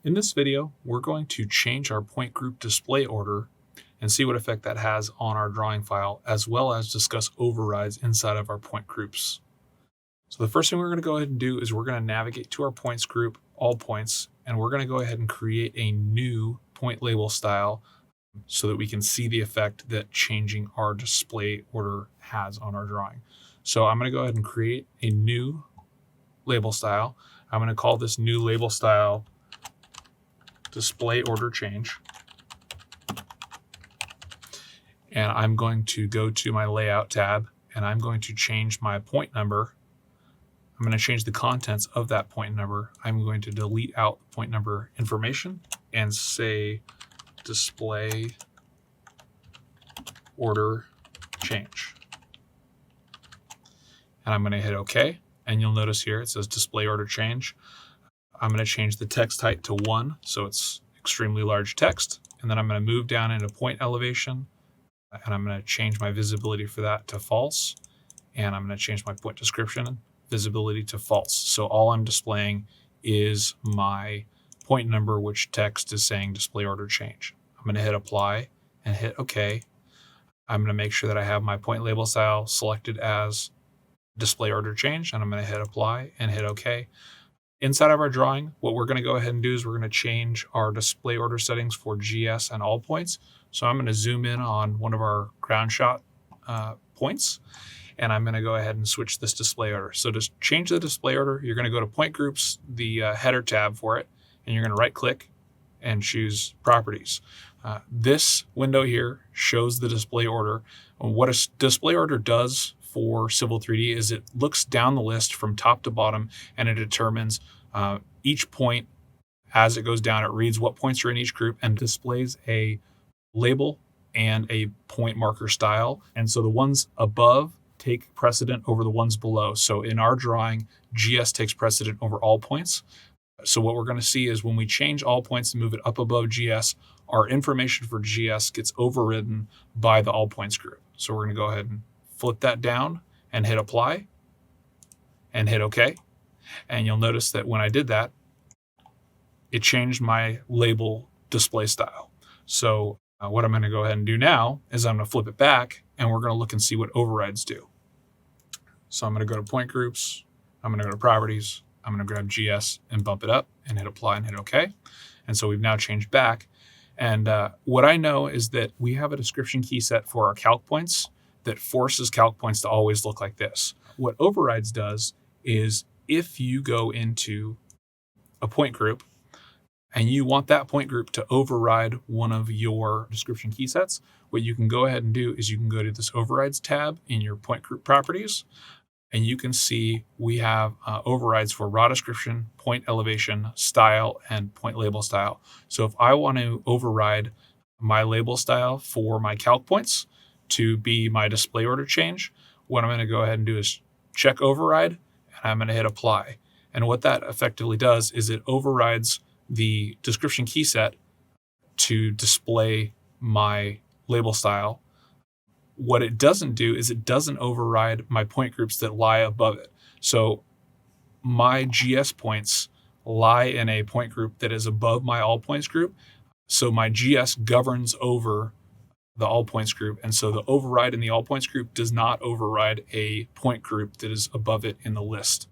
In this video, we're going to change our point group display order and see what effect that has on our drawing file, as well as discuss overrides inside of our point groups. So the first thing we're going to go ahead and do is we're going to navigate to our points group, all points, and we're going to go ahead and create a new point label style so that we can see the effect that changing our display order has on our drawing. So I'm going to go ahead and create a new label style. I'm going to call this new label style display order change. And I'm going to go to my layout tab and I'm going to change my point number. I'm going to change the contents of that point number. I'm going to delete out point number information and say display order change. And I'm going to hit OK. And you'll notice here it says display order change. I'm going to change the text height to 1, so it's extremely large text. And then I'm going to move down into point elevation, and I'm going to change my visibility for that to false. And I'm going to change my point description visibility to false. So all I'm displaying is my point number, which text is saying display order change. I'm going to hit apply and hit OK. I'm going to make sure that I have my point label style selected as display order change, and I'm going to hit apply and hit OK. Inside of our drawing, what we're going to go ahead and do is we're going to change our display order settings for GS and all points. So I'm going to zoom in on one of our ground shot points, and I'm going to go ahead and switch this display order. So to change the display order, you're going to go to point groups, the header tab for it, and you're going to right click and choose properties. This window here shows the display order. What a display order does for Civil 3D is it looks down the list from top to bottom and it determines each point as it goes down. It reads what points are in each group and displays a label and a point marker style. And so the ones above take precedent over the ones below. So in our drawing, GS takes precedent over all points. So what we're going to see is when we change all points and move it up above GS, our information for GS gets overridden by the all points group. So we're going to go ahead and flip that down and hit apply and hit OK. And you'll notice that when I did that, it changed my label display style. So what I'm going to go ahead and do now is I'm going to flip it back and we're going to look and see what overrides do. So I'm going to go to point groups. I'm going to go to properties. I'm going to grab GS and bump it up and hit apply and hit OK. And so we've now changed back. And what I know is that we have a description key set for our calc points that forces calc points to always look like this. What overrides does is if you go into a point group and you want that point group to override one of your description key sets, what you can go ahead and do is you can go to this overrides tab in your point group properties, and you can see we have overrides for raw description, point elevation, style, and point label style. So if I want to override my label style for my calc points to be my display order change, what I'm going to go ahead and do is check override, and I'm going to hit apply. And what that effectively does is it overrides the description key set to display my label style. What it doesn't do is it doesn't override my point groups that lie above it. So my GS points lie in a point group that is above my all points group. So my GS governs over the all points group. And so the override in the all points group does not override a point group that is above it in the list.